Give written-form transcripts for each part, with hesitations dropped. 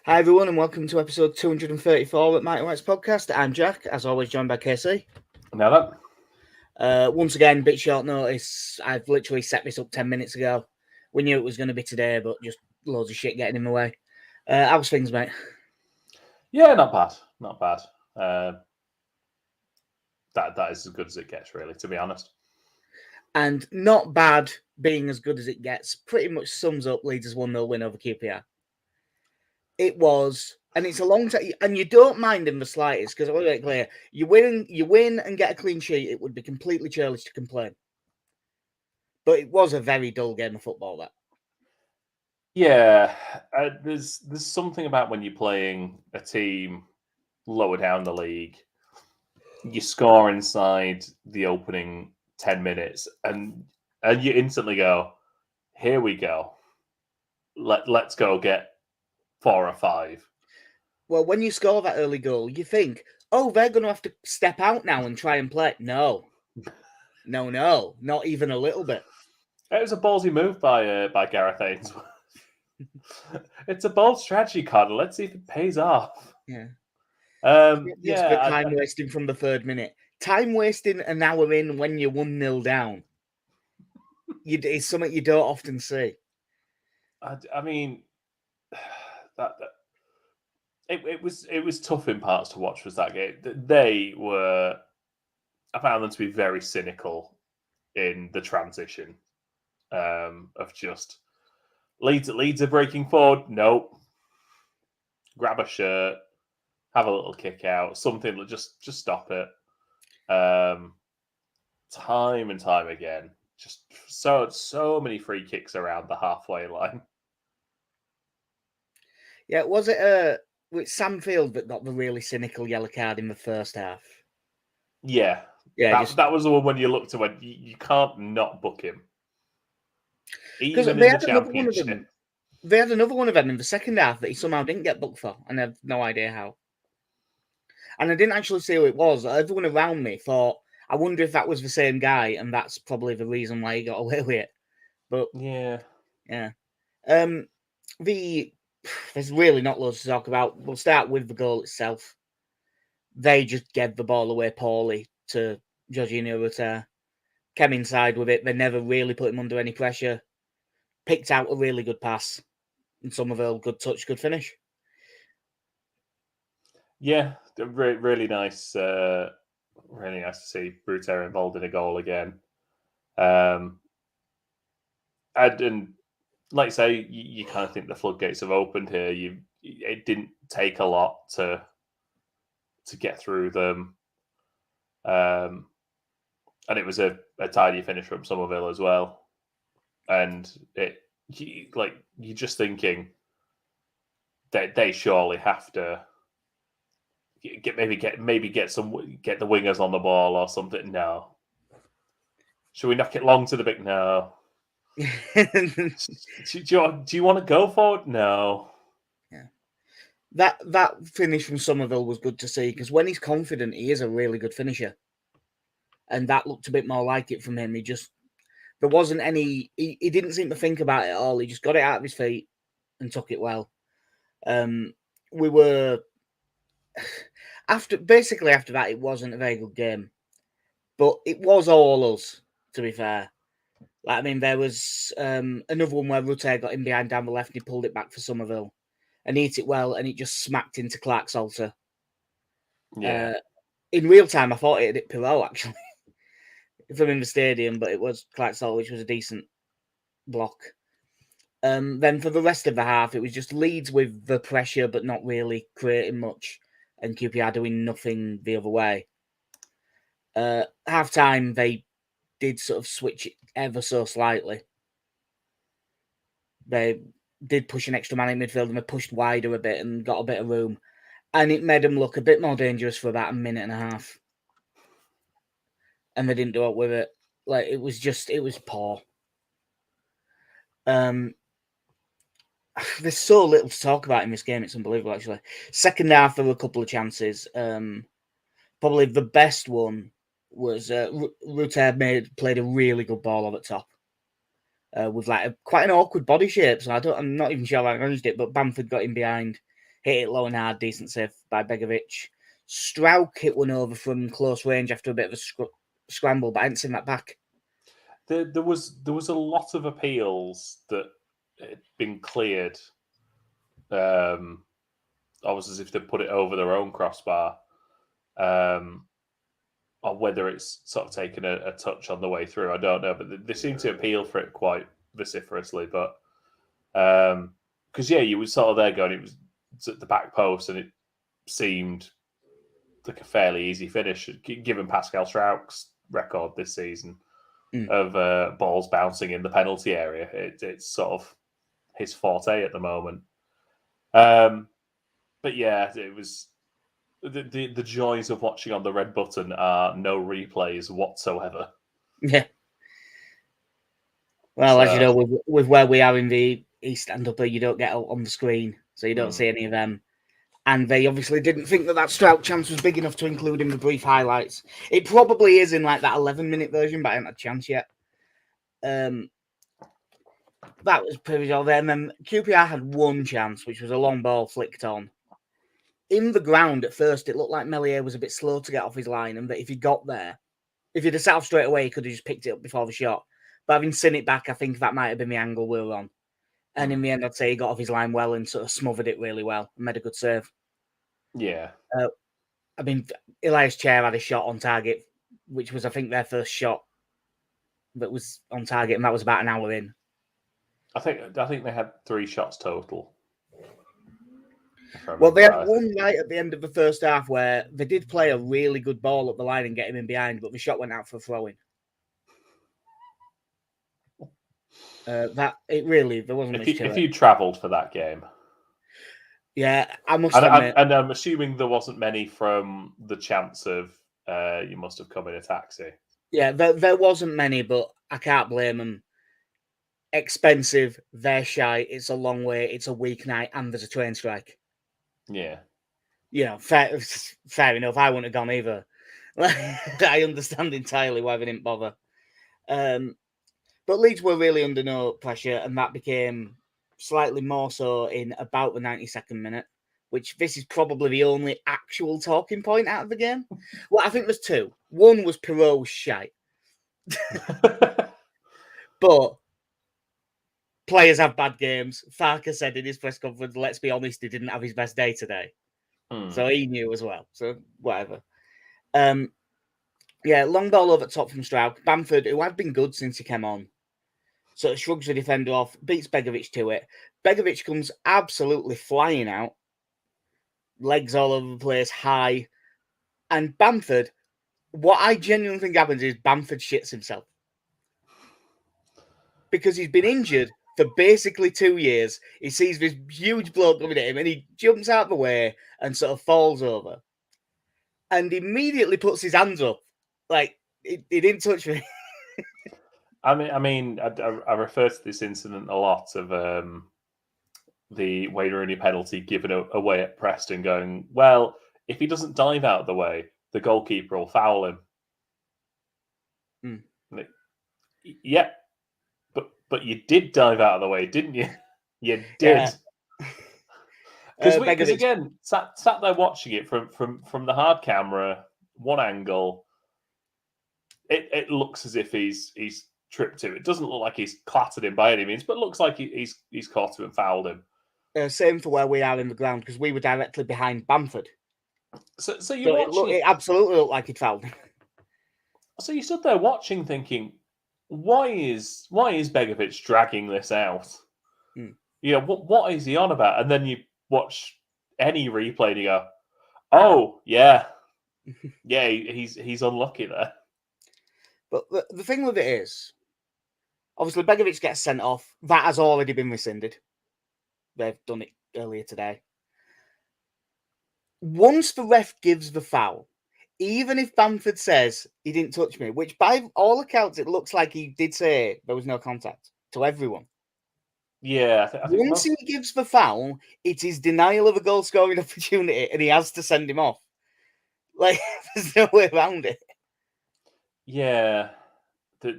Hi everyone and welcome to episode 234 at Mighty White's podcast. I'm Jack, as always joined by KC. Now that Once again, bit short notice. I've literally set this up 10 minutes ago. We knew it was going to be today, but just loads of shit getting in the way. How's things, mate? yeah, not bad. That is as good as it gets, really, to be honest. And not bad being as good as it gets pretty much sums up Leeds' 1-0 win over QPR. It was, and it's a long time, and you don't mind in the slightest, because I want to make it clear, you win and get a clean sheet, it would be completely churlish to complain. But it was a very dull game of football, that. Yeah, there's something about when you're playing a team lower down the league, you score inside the opening 10 minutes, and you instantly go, "Here we go. Let's go get 4 or 5." Well, when you score that early goal, you think, oh, they're going to have to step out now and try and play. No, not even a little bit. It was a ballsy move by Gareth Ainsworth. It's a bold strategy, Connor. Let's see if it pays off. Yeah. Yeah. Time wasting from the third minute. Time wasting an hour in when you're 1-0 down. It's something you don't often see. I mean, it was tough in parts to watch. Was that game? They were. I found them to be very cynical in the transition of just Leeds are breaking forward. Nope. Grab a shirt, have a little kick out, something. Just stop it. Time and time again, just so many free kicks around the halfway line. Yeah, was it with Sam Field that got the really cynical yellow card in the first half? Yeah, that was the one when you looked to when you can't not book him. Even in the Championship. They had another one of them in the second half that he somehow didn't get booked for, and I have no idea how. And I didn't actually see who it was. Everyone around me thought, I wonder if that was the same guy, and that's probably the reason why he got away with it. But yeah. There's really not loads to talk about. We'll start with the goal itself. They just gave the ball away poorly to Jorginho Rutter. Came inside with it. They never really put him under any pressure. Picked out a really good pass. And Somerville, good touch, good finish. Yeah, really nice. Really nice to see Rutter involved in a goal again. And like I say, you kind of think the floodgates have opened here. It didn't take a lot to get through them, and it was a tidy finish from Somerville as well. And you're just thinking that they surely have to get the wingers on the ball or something. No, should we knock it long to the big? No. do you want to go for it? No. Yeah. That finish from Somerville was good to see because when he's confident, he is a really good finisher. And that looked a bit more like it from him. There wasn't any. He didn't seem to think about it at all. He just got it out of his feet and took it well. We were after that. It wasn't a very good game, but it was all us. To be fair, there was another one where Rutter got in behind down the left and he pulled it back for Somerville and he hit it well and it just smacked into Clark's altar. Yeah. In real time, I thought it hit Pirot actually from in the stadium, but it was Clark's altar, which was a decent block. Then for the rest of the half, it was just Leeds with the pressure, but not really creating much, and QPR doing nothing the other way. Half time, they did sort of switch it ever so slightly. They did push an extra man in midfield and they pushed wider a bit and got a bit of room. And it made them look a bit more dangerous for about a minute and a half. And they didn't do it with it. It was poor. There's so little to talk about in this game. It's unbelievable, actually. Second half, there were a couple of chances. Probably the best one was Rutter played a really good ball over the top. With quite an awkward body shape. So I'm not even sure how I managed it, but Bamford got in behind. hit it low and hard, decent save by Begovic. Struijk hit one over from close range after a bit of a scramble, but I hadn't seen that back. There was a lot of appeals that had been cleared, almost as if they put it over their own crossbar, or whether it's sort of taken a touch on the way through. I don't know, but they seem to appeal for it quite vociferously. But because you were sort of there going, it was at the back post, and it seemed like a fairly easy finish, given Pascal Struijk's record this season of balls bouncing in the penalty area. It's sort of his forte at the moment. But yeah, it was the joys of watching on the red button are no replays whatsoever. Yeah. Well, as you know, with where we are in the East stand-upper, you don't get out on the screen, so you don't see any of them. And they obviously didn't think that Struijk chance was big enough to include in the brief highlights. It probably is in like that 11-minute version, but I haven't had a chance yet. That was pretty much all there. And then QPR had one chance, which was a long ball flicked on. In the ground at first, it looked like Meslier was a bit slow to get off his line, and that if he got there, if he'd have sat off straight away, he could have just picked it up before the shot. But having seen it back, I think that might have been the angle we were on. And in the end, I'd say he got off his line well and sort of smothered it really well and made a good save. Yeah. I mean, Elias Chair had a shot on target, which was, I think, their first shot that was on target, and that was about an hour in. I think they had 3 shots total. Well, they had one right at the end of the first half where they did play a really good ball up the line and get him in behind, but the shot went out for a throw-in. There wasn't much to it. If you travelled for that game. Yeah, I must admit. And I'm assuming there wasn't many from the chance of you must have come in a taxi. Yeah, there wasn't many, but I can't blame them. Expensive, they're shy, it's a long way, it's a weeknight, and there's a train strike. Yeah. You know, fair enough. I wouldn't have gone either. I understand entirely why they didn't bother. But Leeds were really under no pressure, and that became slightly more so in about the 92nd minute, which this is probably the only actual talking point out of the game. Well, I think there's 2. One was Perrault was shite. But players have bad games. Farke said in his press conference, let's be honest, he didn't have his best day today. So he knew as well. So whatever. Yeah, long ball over top from Struijk. Bamford, who had been good since he came on, sort of shrugs the defender off, beats Begovic to it. Begovic comes absolutely flying out. Legs all over the place, high. And Bamford, what I genuinely think happens is Bamford shits himself. Because he's been injured for basically 2 years. He sees this huge bloke coming at him and he jumps out of the way and sort of falls over. And immediately puts his hands up. Like, he didn't touch me. I refer to this incident a lot of the Wayne Rooney penalty given away at Preston going, well, if he doesn't dive out of the way, the goalkeeper will foul him. Yeah, but you did dive out of the way, didn't you? You did. Because again, sat there watching it from the hard camera, one angle, it looks as if he's tripped him. It doesn't look like he's clattered him by any means, but it looks like he's caught him and fouled him. Same for where we are in the ground, because we were directly behind Bamford. So you're watching it absolutely looked like he'd fouled him. So you stood there watching, thinking, why is Begovic dragging this out? You know, what is he on about? And then you watch any replay and you go, oh yeah, yeah, he's unlucky there. But the thing with it is, obviously Begovic gets sent off. That has already been rescinded. They've done it earlier today. Once the ref gives the foul, even if Bamford says he didn't touch me, which by all accounts it looks like he did say there was no contact to everyone. Yeah, I think once he gives the foul, it is denial of a goal scoring opportunity, and he has to send him off. Like, there's no way around it. Yeah, I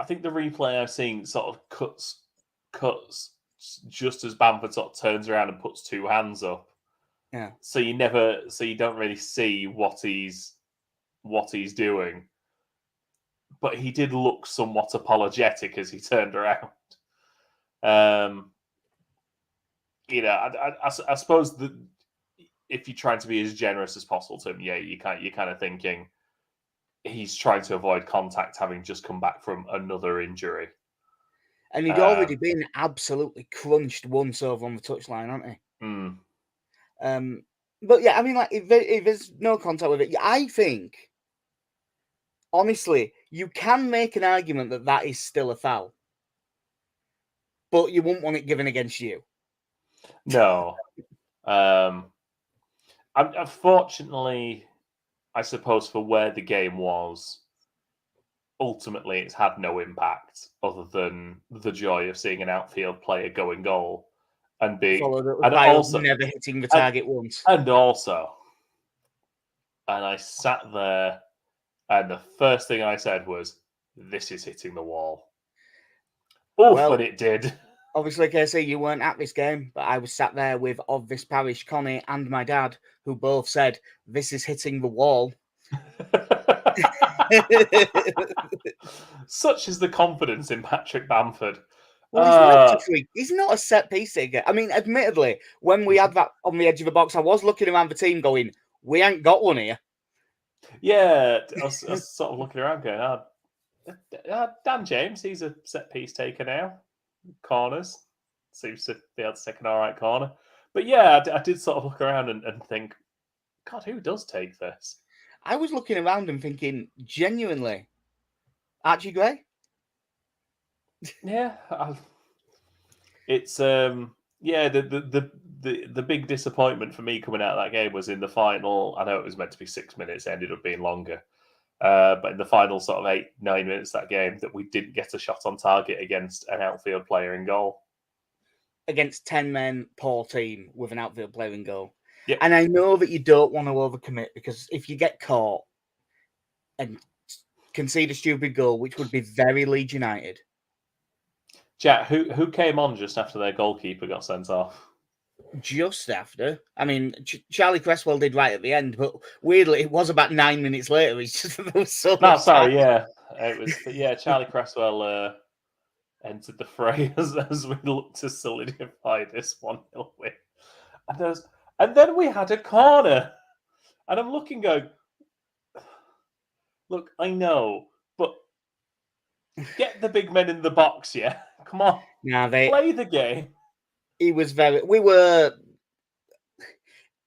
think the replay I've seen sort of cuts just as Bamford sort of turns around and puts two hands up. Yeah. So you don't really see what he's doing. But he did look somewhat apologetic as he turned around. I suppose that if you're trying to be as generous as possible to him, you're kind of thinking he's trying to avoid contact, having just come back from another injury. And he'd already been absolutely crunched once over on the touchline, hadn't he? But yeah, I mean, like, if there's no contact with it, I think, honestly, you can make an argument that is still a foul, but you wouldn't want it given against you. No. Unfortunately, I suppose for where the game was, ultimately it's had no impact other than the joy of seeing an outfield player go in goal and followed up by also never hitting the target once. And I sat there, and the first thing I said was, "This is hitting the wall." But it did. Obviously, Casey, you weren't at this game, but I was sat there with of this parish, Connie, and my dad, who both said, "This is hitting the wall." Such is the confidence in Patrick Bamford. Well, he's not a freak. He's not a set piece digger. I mean, admittedly, when we had that on the edge of the box, I was looking around the team going, "We ain't got one here." Yeah, I was sort of looking around going, Dan James, he's a set piece taker now. Corners. Seems to be able to take an all right corner. But yeah, I did sort of look around and think, God, who does take this? I was looking around and thinking, genuinely, Archie Gray? Yeah. It's the big disappointment for me coming out of that game was in the final. I know it was meant to be 6 minutes, it ended up being longer. But in the final sort of 8-9 minutes of that game, that we didn't get a shot on target against an outfield player in goal. Against 10 men, poor team with an outfield player in goal. Yep. And I know that you don't want to overcommit, because if you get caught and concede a stupid goal, which would be very Leeds United. Jack, who came on just after their goalkeeper got sent off? Just after. I mean, Charlie Cresswell did right at the end, but weirdly, it was about 9 minutes later. It's just there was so much time. Yeah. It was, but yeah, Charlie Cresswell entered the fray as we looked to solidify this 1-0 win. And then we had a corner. And I'm looking going, look, I know, but get the big men in the box, yeah? Come on. Play the game. I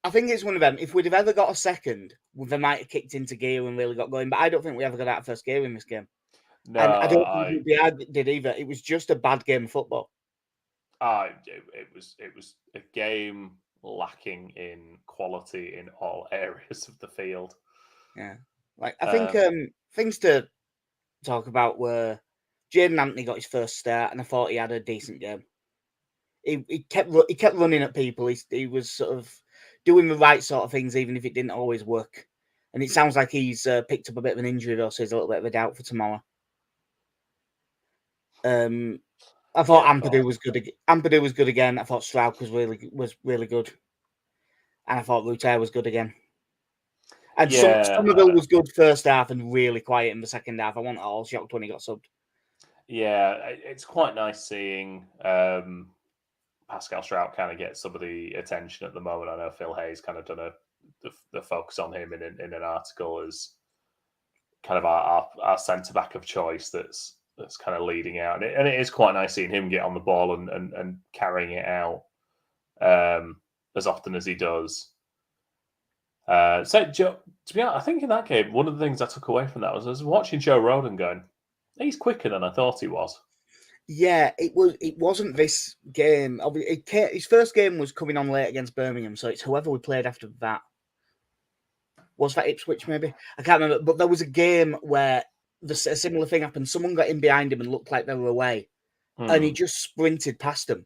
think it's one of them. If we'd have ever got a second, they might have kicked into gear and really got going. But I don't think we ever got out of first gear in this game. No, and I don't think UBI did either. It was just a bad game of football. It was a game lacking in quality in all areas of the field. Yeah, like I think things to talk about were Jaden Anthony got his first start, and I thought he had a decent game. He kept running at people. He was sort of doing the right sort of things, even if it didn't always work. And it sounds like he's picked up a bit of an injury, though, so he's a little bit of a doubt for tomorrow. I thought Ampadu was good. Ampadu was good again. I thought Strauch was really good, and I thought Ruter was good again. And Somerville was good first half and really quiet in the second half. I wasn't all shocked when he got subbed. Yeah, it's quite nice seeing Pascal Strauch kind of get some of the attention at the moment. I know Phil Hayes kind of done the focus on him in an article as kind of our centre back of choice that's kind of leading out, and it is quite nice seeing him get on the ball and carrying it out as often as he does. So Joe, to be honest, I think in that game, one of the things I took away from that was I was watching Joe Rodon going, he's quicker than I thought he was. Yeah, it wasn't this game. His first game was coming on late against Birmingham, so it's whoever we played after that. Was that Ipswich, maybe? I can't remember. But there was a game where a similar thing happened. Someone got in behind him and looked like they were away. And he just sprinted past them.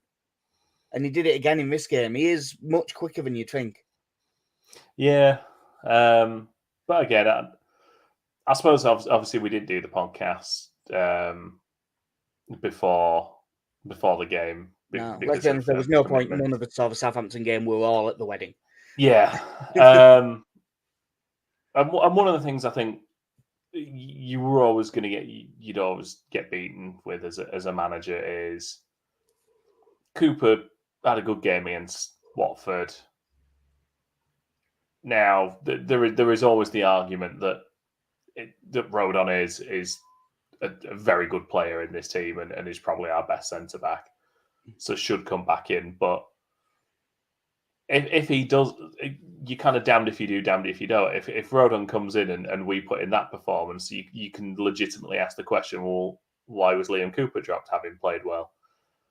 And he did it again in this game. He is much quicker than you think. Yeah. But again, I suppose obviously we didn't do the podcast before the game. No, let's because be of honest, there was no point. commitment. None of us saw the Southampton game. We were all at the wedding. Yeah. And one of the things I think you were always going to you'd always get beaten with as a manager is Cooper had a good game against Watford. Now there is always the argument that Rodon is a very good player in this team and is probably our best centre back, so should come back in. But if he does, you kind of damned if you do, damned if you don't. If Rodon comes in and we put in that performance, you can legitimately ask the question, well, why was Liam Cooper dropped having played well?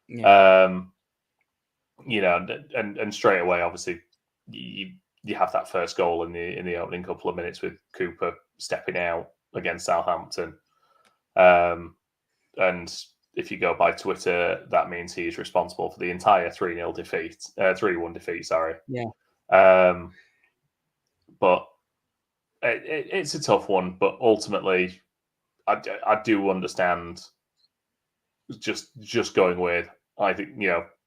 Yeah. And straight away, obviously, you have that first goal in the opening couple of minutes with Cooper stepping out against Southampton. And if you go by Twitter, that means he is responsible for the entire 3-1 defeat. Sorry. Yeah. But it's a tough one. But ultimately, I do understand. Just going with, I think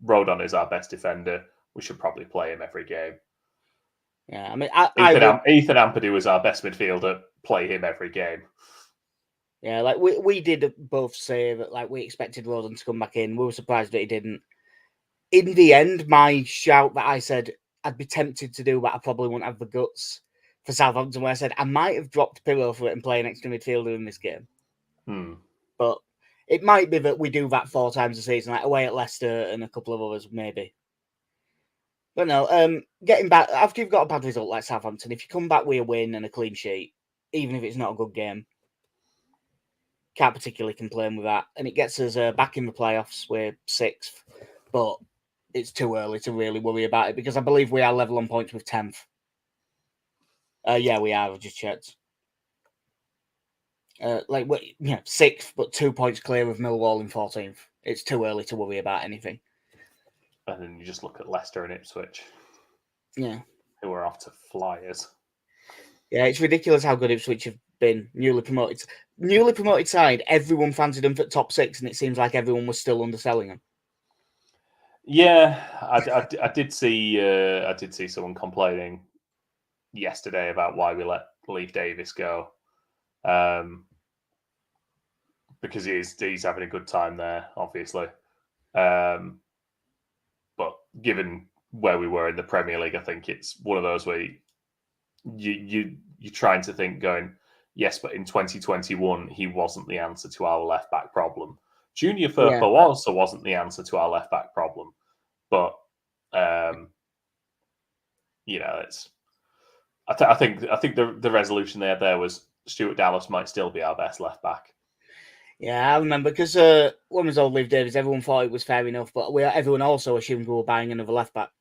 Rodon is our best defender. We should probably play him every game. Yeah, I mean, Ethan Ampadu is our best midfielder. Play him every game. Yeah, like we did both say that, like, we expected Rodon to come back in. We were surprised that he didn't. In the end, my shout that I said I'd be tempted to do, but I probably wouldn't have the guts for Southampton, where I said I might have dropped Pillow for it and play an extra midfielder in this game. But it might be that we do that 4 times a season, like away at Leicester and a couple of others, maybe. But no, getting back, after you've got a bad result like Southampton, if you come back with a win and a clean sheet, even if it's not a good game, can't particularly complain with that. And it gets us back in the playoffs. We're 6th, but it's too early to really worry about it because I believe we are level on points with 10th. Yeah, we are. I've just checked. 6th, but 2 points clear of Millwall in 14th. It's too early to worry about anything. And then you just look at Leicester and Ipswich. Yeah. Who are off to flyers. Yeah, it's ridiculous how good Ipswich have been. Newly promoted side. Everyone fancied them for top 6, and it seems like everyone was still underselling them. Yeah, I did see someone complaining yesterday about why we let Leif Davis go, because he's having a good time there, obviously. But given where we were in the Premier League, I think it's one of those where you're trying to think, going, yes, but in 2021 he wasn't the answer to our left back problem. Junior Firpo also wasn't the answer to our left back problem, but it's. I think the resolution there was Stuart Dallas might still be our best left back. Yeah, I remember because when was old Leif Davis, everyone thought it was fair enough, but everyone also assumed we were buying another left back.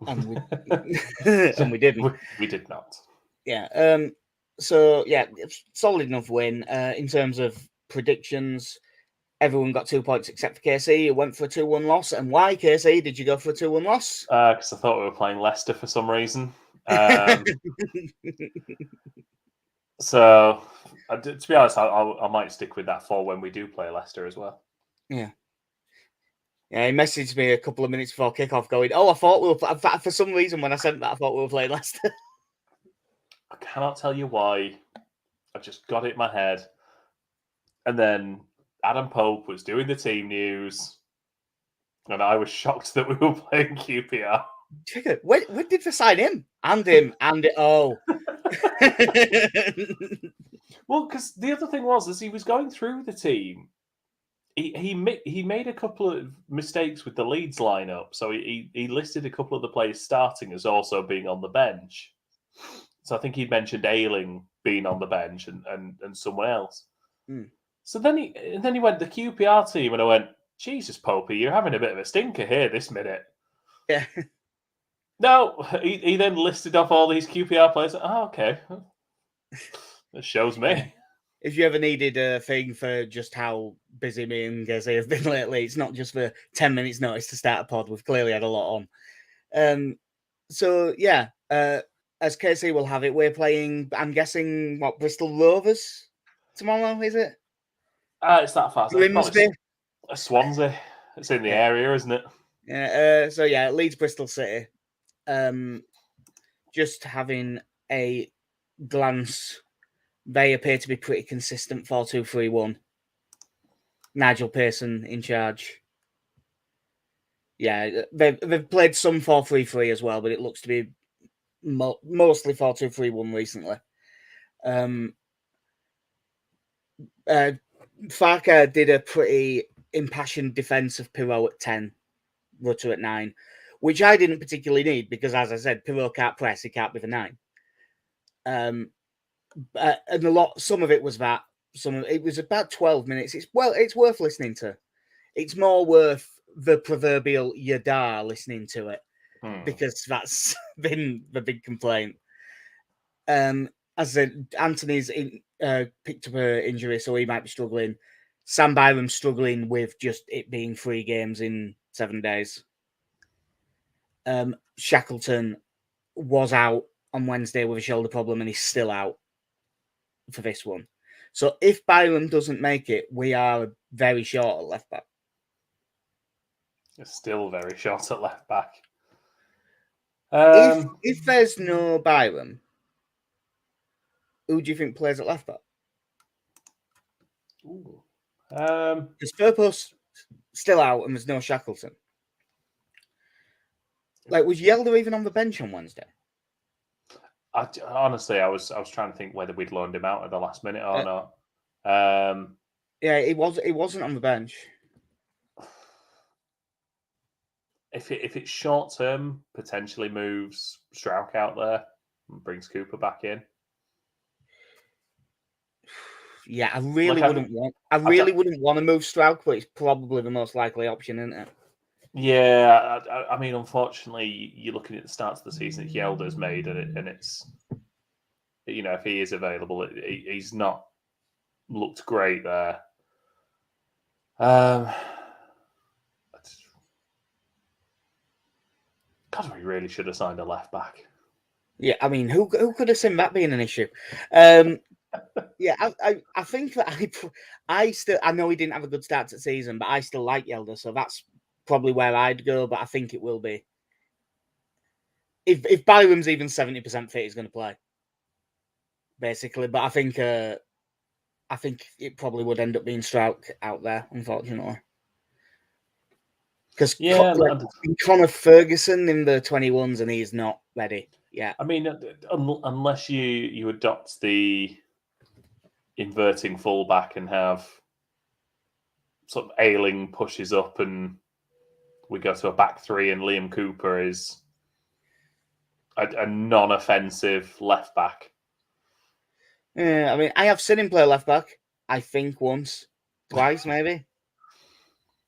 And we, and we didn't. We did not. Yeah. So yeah, solid enough win. In terms of predictions, everyone got 2 points except for KC, who went for a 2-1 loss. And why, KC, did you go for a 2-1 loss? Because I thought we were playing Leicester for some reason. So, to be honest, I might stick with that for when we do play Leicester as well. Yeah. Yeah, he messaged me a couple of minutes before kickoff going, "Oh, I thought we were..." For some reason, when I sent that, I thought we were playing Leicester. I cannot tell you why. I just got it in my head. And then Adam Pope was doing the team news, and I was shocked that we were playing QPR. When did they sign him? And him. Oh. Well, because the other thing was, as he was going through the team, he made a couple of mistakes with the Leeds lineup. So he listed a couple of the players starting as also being on the bench. So I think he'd mentioned Ayling being on the bench and someone else. So then he went the QPR team, and I went, Jesus, Popey, you're having a bit of a stinker here this minute. Yeah. No, he then listed off all these QPR players. Oh, okay. That shows me. Yeah. If you ever needed a thing for just how busy me and Gezi have been lately, it's not just for 10 minutes notice to start a pod. We've clearly had a lot on. So, yeah, as KC will have it, we're playing, I'm guessing, Bristol Rovers tomorrow, is it? It's that fast. Grimsby. Swansea. It's in the area, isn't it? Yeah. So yeah, Leeds Bristol City. Just having a glance, they appear to be pretty consistent 4-2-3-1. Nigel Pearson in charge. Yeah, they've played some 4-3-3 as well, but it looks to be mostly 4-2-3-1 recently. Farker did a pretty impassioned defence of Pirot at 10, Rutter at 9, which I didn't particularly need because, as I said, Pirot can't press, he can't be the 9. And some of it was that. It was about 12 minutes. It's worth listening to. It's more worth the proverbial yada listening to it because that's been the big complaint. As I said, Anthony's picked up an injury, so he might be struggling. Sam Byram's struggling with just it being 3 games in 7 days. Shackleton was out on Wednesday with a shoulder problem, and he's still out for this one. So if Byram doesn't make it, we are very short at left back. It's still very short at left back. If there's no Byram, who do you think plays at left back? Because Firpo's still out and there's no Shackleton. Like, was Yelder even on the bench on Wednesday? Honestly, I was trying to think whether we'd loaned him out at the last minute or not. Yeah, he wasn't on the bench. If it's short term, potentially moves Strauch out there and brings Cooper back in. Yeah, I really wouldn't want to move Strauch, but it's probably the most likely option, isn't it? Yeah, I mean, unfortunately, you're looking at the start of the season that Yelder's made, and it's, you know, if he is available, he's not looked great there. God, we really should have signed a left back. Yeah, I mean, who could have seen that being an issue? Yeah, I think that I know he didn't have a good start to the season, but I still like Yelder, so that's probably where I'd go. But I think it will be if Byram's even 70% fit, he's going to play basically. But I think it probably would end up being Strauch out there, unfortunately. Because Connor Ferguson in the 21s and he's not ready yet. I mean, unless you adopt the inverting fullback and have sort of Ayling pushes up and we go to a back 3 and Liam Cooper is a non-offensive left back. Yeah, I mean, I have seen him play left back. I think once, twice, maybe.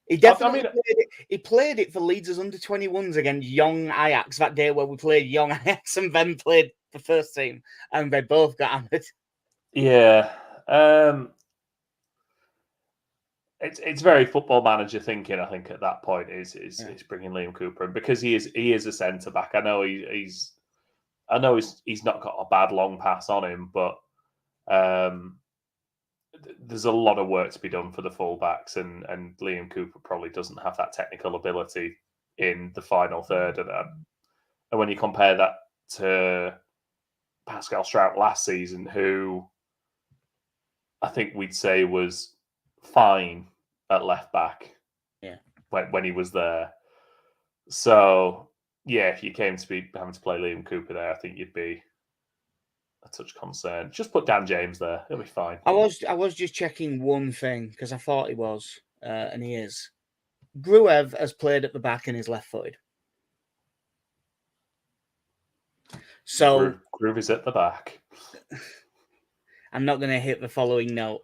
He definitely played it. He played it for Leeds' under-21s against young Ajax that day where we played young Ajax and then played the first team, and they both got hammered. Yeah, it's very Football Manager thinking. I think at that point is bringing Liam Cooper in because he is a centre back. I know he's not got a bad long pass on him, but there's a lot of work to be done for the fullbacks, and Liam Cooper probably doesn't have that technical ability in the final third of that. And when you compare that to Pascal Strauch last season, who I think we'd say was fine at left back, when he was there. So yeah, if you came to be having to play Liam Cooper there, I think you'd be a touch concerned. Just put Dan James there; he'll be fine. I was just checking one thing because I thought he was, and he is. Gruev has played at the back and is left-footed. So Groove is at the back. I'm not going to hit the following note,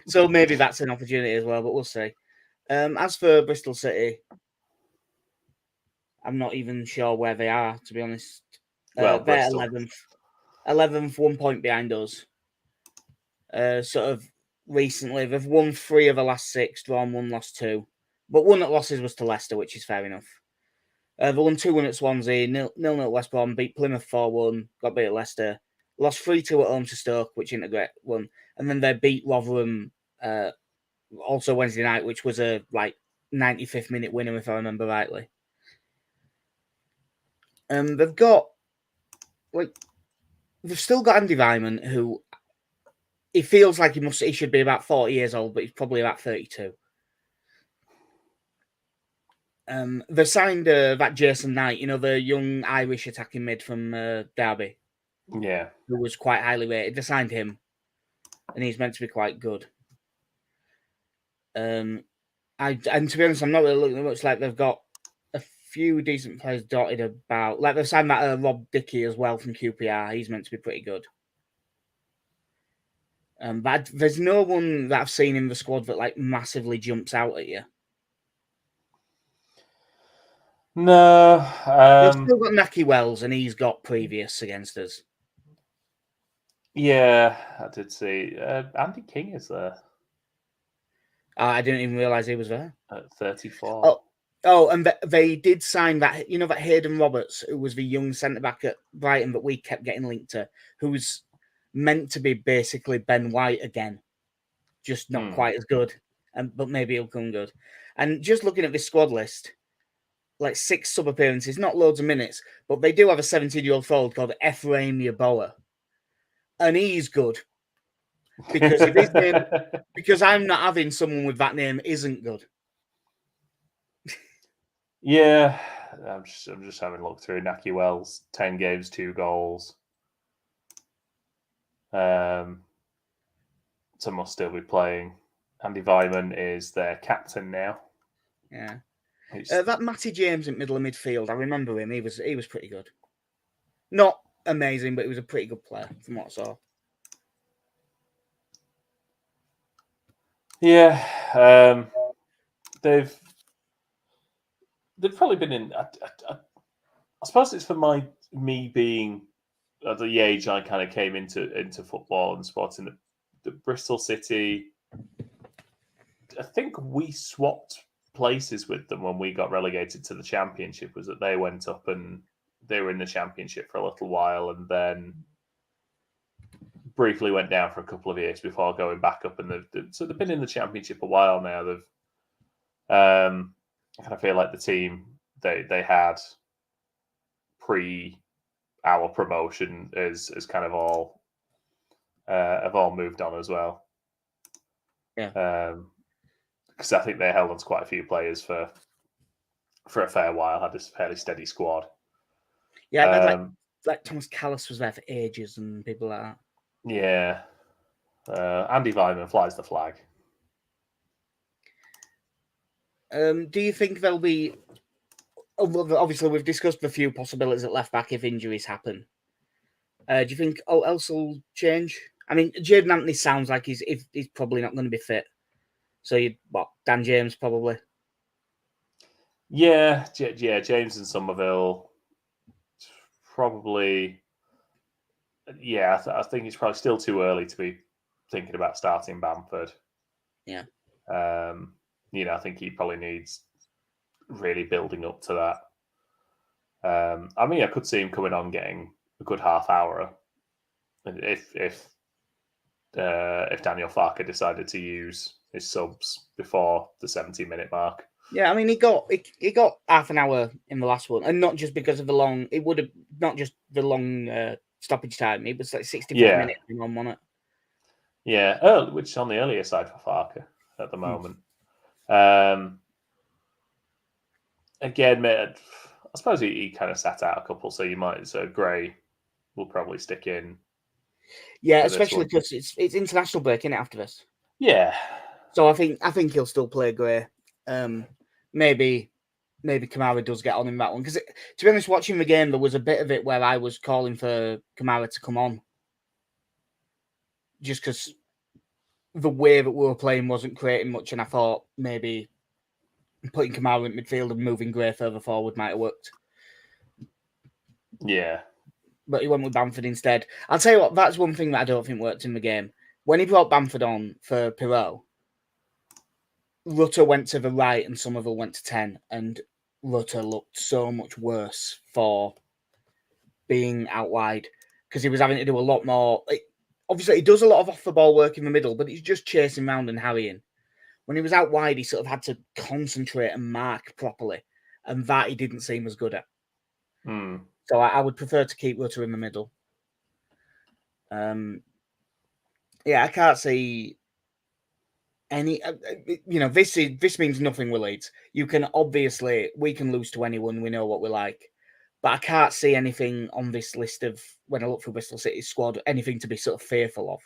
so maybe that's an opportunity as well. But we'll see. As for Bristol City, I'm not even sure where they are, to be honest. Well, they're 11th, 1 point behind us. Sort of recently, they've won 3 of the last 6, drawn 1, lost 2. But one of the losses was to Leicester, which is fair enough. They won 2-1 at Swansea, 0-0 at West Brom, beat Plymouth 4-1, got beat at Leicester, lost 3-2 at home to Stoke, which isn't a great one. And then they beat Rotherham also Wednesday night, which was a 95th minute winner, if I remember rightly. They've got they've still got Andy Vyman, who he feels like he should be about 40 years old, but he's probably about 32. They signed that Jason Knight, the young Irish attacking mid from Derby. Yeah. Who was quite highly rated. They signed him, and he's meant to be quite good. And to be honest, I'm not really looking at much. Like they've got a few decent players dotted about. Like they've signed that Rob Dickey as well from QPR. He's meant to be pretty good. But there's no one that I've seen in the squad that massively jumps out at you. No. They've still got Naki Wells, and he's got previous against us. Yeah, I did see. Andy King is there. I didn't even realise he was there. At 34. Oh, and they did sign that, that Hayden Roberts, who was the young centre-back at Brighton, but we kept getting linked to, who's meant to be basically Ben White again, just not quite as good, but maybe he'll come good. And just looking at this squad list, 6 sub-appearances, not loads of minutes, but they do have a 17-year-old forward called Ephraim Yeboah, and he's good. Because if his name, because I'm not having someone with that name isn't good. Yeah, I'm just having a look through. Naki Wells, 10 games, 2 goals. So must still be playing. Andy Vyman is their captain now. Yeah. That Matty James in middle of midfield, I remember him. He was pretty good. Not amazing, but he was a pretty good player from what I saw. Yeah, they've probably been in. I suppose it's for me being at the age I kind of came into football and sports in the Bristol City. I think we swapped places with them when we got relegated to the Championship. Was that they went up and they were in the Championship for a little while, and then briefly went down for a couple of years before going back up. And so they've been in the Championship a while now. They've I kind of feel like the team they had pre our promotion is kind of all have all moved on as well. Yeah. Because I think they held on to quite a few players for a fair while. Had this fairly steady squad. Yeah, like Thomas Callis was there for ages and people like that. Yeah, Andy Vyman flies the flag. Do you think there'll be? Obviously, we've discussed the few possibilities at left back if injuries happen. Do you think else will change? I mean, Jaden Anthony sounds like he's probably not going to be fit. So Dan James probably. Yeah, James and Somerville probably. Yeah, I think it's probably still too early to be thinking about starting Bamford. Yeah. I think he probably needs really building up to that. I mean, I could see him coming on getting a good half hour if Daniel Farke decided to use his subs before the 70-minute mark. Yeah, I mean, he got half an hour in the last one, and not just because of the long. It would have not just the long stoppage time. It was 65 minutes on, wasn't it? Yeah, which is on the earlier side for Farke at the moment. Again, mate, I suppose he kind of sat out a couple, so you might. So Gray will probably stick in. Yeah, especially because it's international break, isn't it, after this? Yeah. So I think he'll still play Gray. Maybe Kamara does get on in that one because to be honest, watching the game, there was a bit of it where I was calling for Kamara to come on, just because the way that we were playing wasn't creating much, and I thought maybe putting Kamara in midfield and moving Gray further forward might have worked. Yeah. But he went with Bamford instead. I'll tell you what, that's one thing that I don't think worked in the game. When he brought Bamford on for Pirot, Rutter went to the right and Somerville went to 10, and Rutter looked so much worse for being out wide because he was having to do a lot more. Obviously, he does a lot of off-the-ball work in the middle, but he's just chasing around and harrying. When he was out wide, he sort of had to concentrate and mark properly, and that he didn't seem as good at. So I would prefer to keep Rutter in the middle. Yeah, I can't see any. This means nothing with Leeds. We can lose to anyone. We know what we like, but I can't see anything on this list of when I look through Bristol City's squad, anything to be sort of fearful of.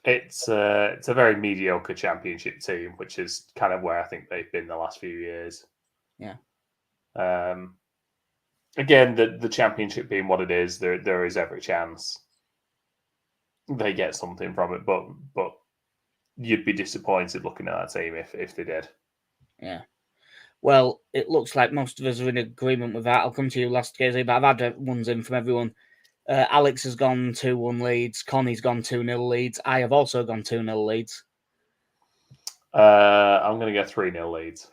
It's a very mediocre Championship team, which is kind of where I think they've been the last few years. Yeah. Again, the Championship being what it is, there is every chance they get something from it, but you'd be disappointed looking at that team if they did. Yeah. Well, it looks like most of us are in agreement with that. I'll come to you last, Casey, but I've had ones in from everyone. Alex has gone 2-1 Leeds. Connie's gone 2-0 Leeds. I have also gone 2-0 Leeds. I'm going to go 3-0 Leeds.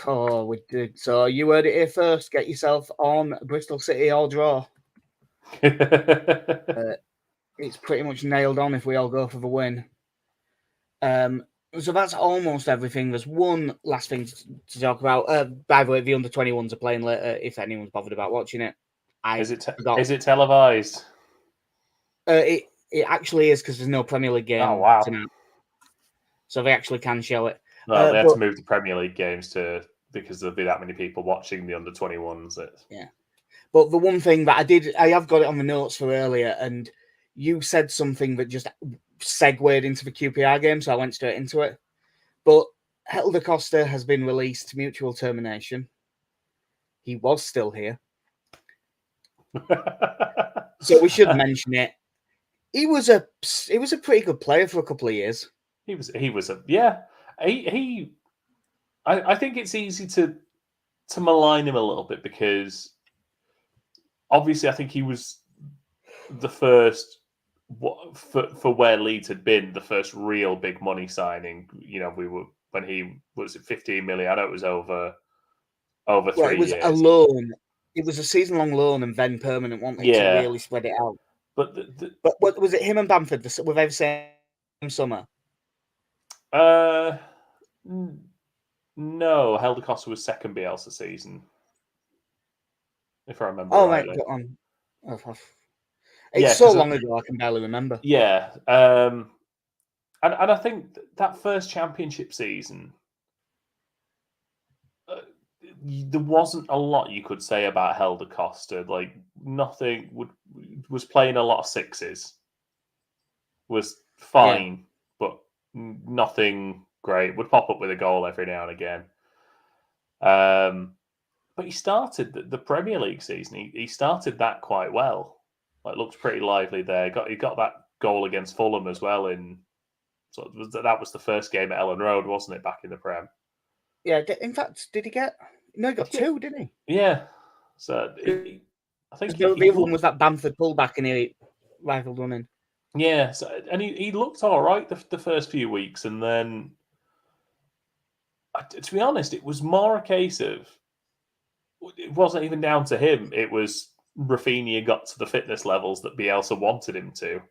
Oh, we did. So you heard it here first. Get yourself on Bristol City or draw. It's pretty much nailed on if we all go for the win. So that's almost everything. There's one last thing to talk about. By the way, the under-21s are playing later, if anyone's bothered about watching it. Is it televised? It actually is, because there's no Premier League game tonight. So they actually can show it. Well, they have to move the Premier League games because there'll be that many people watching the under-21s. Yeah. But the one thing that I have got it on the notes for earlier, and you said something that just segued into the QPR game, so I went straight into it. But Helder Costa has been released to mutual termination. He was still here. So we should mention it. He was a pretty good player for a couple of years. I think it's easy to malign him a little bit, because obviously I think he was the first for where Leeds had been, the first real big money signing. When he was at 15 million. I know it was over 3 years. It was a loan. It was a season-long loan and then permanent, wasn't it, to really spread it out. But but was it him and Bamford? Were they the same summer? No, Helder Costa was second Bielsa season, if I remember rightly. It's so long ago, I can barely remember. Yeah, and I think that first Championship season, there wasn't a lot you could say about Helder Costa. Like, nothing was playing a lot of sixes. Was fine, but nothing great. Would pop up with a goal every now and again. But he started the Premier League season. He started that quite well. Like, looked pretty lively there. He got that goal against Fulham as well. That was the first game at Elland Road, wasn't it? Back in the Prem. Yeah. In fact, did he get? No, he got 2, didn't he? Yeah. So I think the other one was that Bamford pullback, and he rifled one in. Yeah. So, and he looked all right the first few weeks, and then, to be honest, it was more a case of, it wasn't even down to him. It was Rafinha got to the fitness levels that Bielsa wanted him to.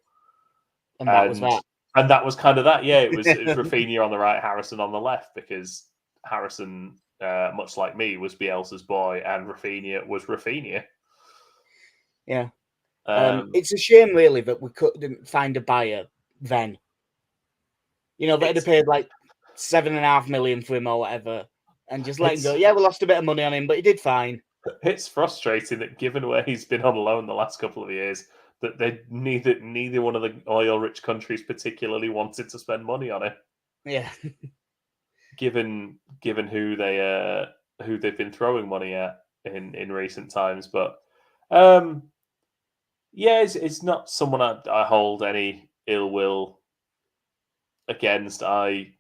And that was that. And that was kind of that. Yeah, it was Rafinha on the right, Harrison on the left, because Harrison, much like me, was Bielsa's boy, and Rafinha was Rafinha. Yeah. It's a shame, really, that we couldn't find a buyer then. They'd have paid like 7.5 million for him or whatever, and just let him go. Yeah, we lost a bit of money on him, but he did fine. It's frustrating that, given where he's been on loan the last couple of years, that neither one of the oil-rich countries particularly wanted to spend money on it. Yeah. Given who they've been throwing money at in recent times, but it's not someone I hold any ill will against. I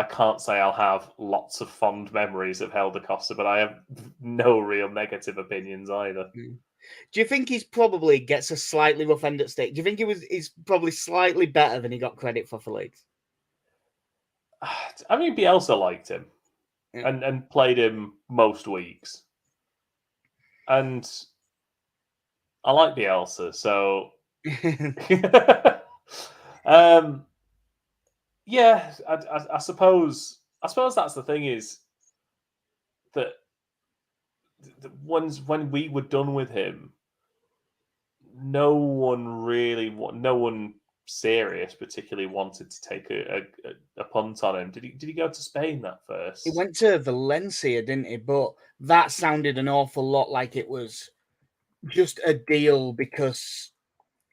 can't say I'll have lots of fond memories of Helder Costa, but I have no real negative opinions either. Do you think he's probably gets a slightly rough end at stake? Do you think he's probably slightly better than he got credit for Leeds? I mean, Bielsa liked him and played him most weeks. And I like Bielsa, so Yeah, I suppose that's the thing is that when we were done with him, no one serious particularly wanted to take a punt on him. Did he go to Spain that He first? went to Valencia, didn't he? But that sounded an awful lot like it was just a deal because,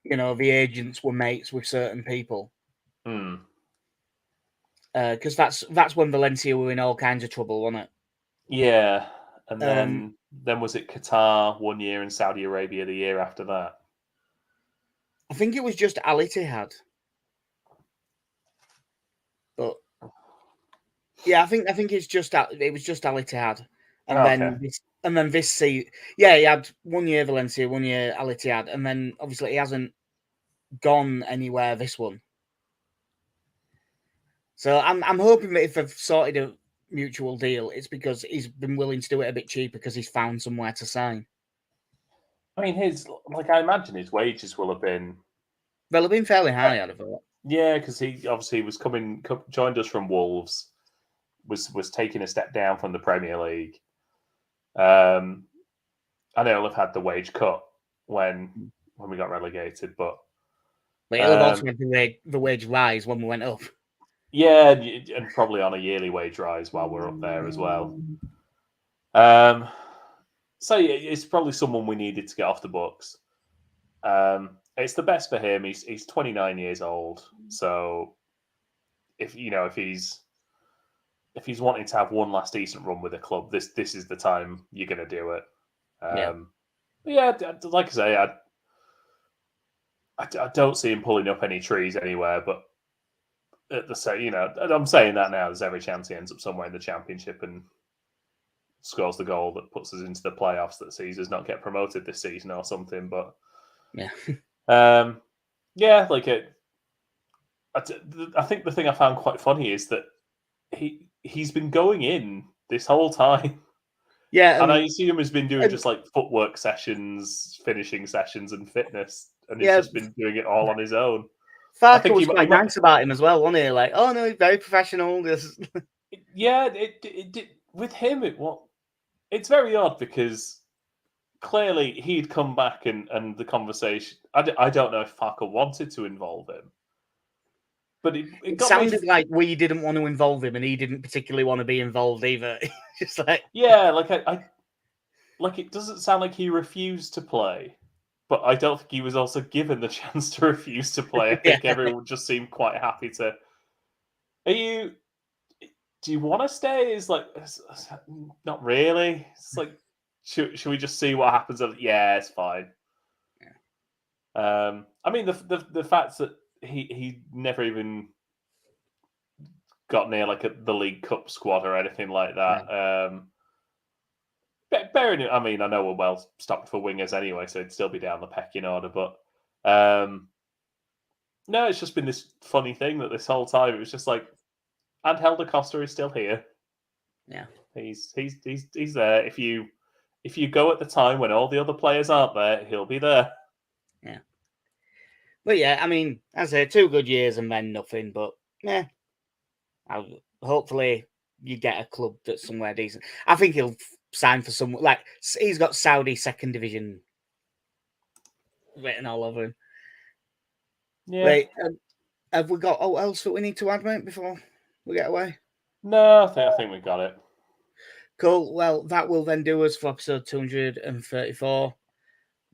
the agents were mates with certain people. Because that's when Valencia were in all kinds of trouble, wasn't it? Yeah, and then was it Qatar 1 year and Saudi Arabia the year after that? I think it was just Al Ittihad. But yeah, I think it was just Al Ittihad, and then this season, yeah, he had 1 year Valencia, 1 year Al Ittihad, and then obviously he hasn't gone anywhere this one. So I'm hoping that if they've sorted a mutual deal, it's because he's been willing to do it a bit cheaper because he's found somewhere to sign. I mean, I imagine his wages will have been. They'll have been fairly high, I'd have thought. Yeah, because he obviously was joined us from Wolves, was taking a step down from the Premier League. I know he'll have had the wage cut when we got relegated, but he'll have also had the wage rise when we went up. Yeah, and probably on a yearly wage rise while we're up there as well. So yeah, it's probably someone we needed to get off the books. It's the best for him. He's 29 years old, so if he's wanting to have one last decent run with a club, this is the time you're going to do it. Yeah, like I say, I don't see him pulling up any trees anywhere, but at the same, I'm saying that now. There's every chance he ends up somewhere in the Championship and scores the goal that puts us into the playoffs that sees us not get promoted this season or something. But yeah, like it. I think the thing I found quite funny is that he's been going in this whole time. Yeah, and I assume he's been doing just like footwork sessions, finishing sessions, and fitness, and he's just been doing it all on his own. Farker was quite nice about him as well, wasn't he? Like, oh no, he's very professional. Yeah, it did with him. It's very odd because clearly he'd come back and the conversation. I don't know if Farker wanted to involve him, but it sounded like we didn't want to involve him, and he didn't particularly want to be involved either. Just like like it doesn't sound like he refused to play, but I don't think he was also given the chance to refuse to play. I think everyone just seemed quite happy to. Do you want to stay? Is like not really. It's like should we just see what happens? Yeah, it's fine. I mean the fact that he never even got near like the League Cup squad or anything like that. I mean, I know we're well stocked for wingers anyway, so it'd still be down the pecking order. But no, it's just been this funny thing that this whole time it was just like, and Helder Costa is still here. Yeah, he's there. If you go at the time when all the other players aren't there, he'll be there. Yeah, but yeah, I mean, as I say, 2 good years and then nothing. But yeah, hopefully you get a club that's somewhere decent. I think he'll sign for some, like he's got Saudi second division written all over him. Yeah. Right, have we got else that we need to add, mate, before we get away? No, I think we got it. Cool. Well, that will then do us for episode 234.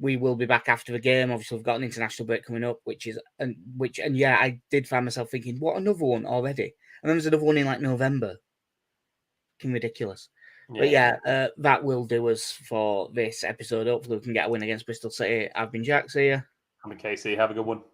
We will be back after the game. Obviously, we've got an international break coming up, and yeah, I did find myself thinking, what, another one already? And then there's another one in like November. Fucking ridiculous. Yeah. But yeah, that will do us for this episode. Hopefully, we can get a win against Bristol City. I've been Jack. See ya. I'm in Casey. Have a good one.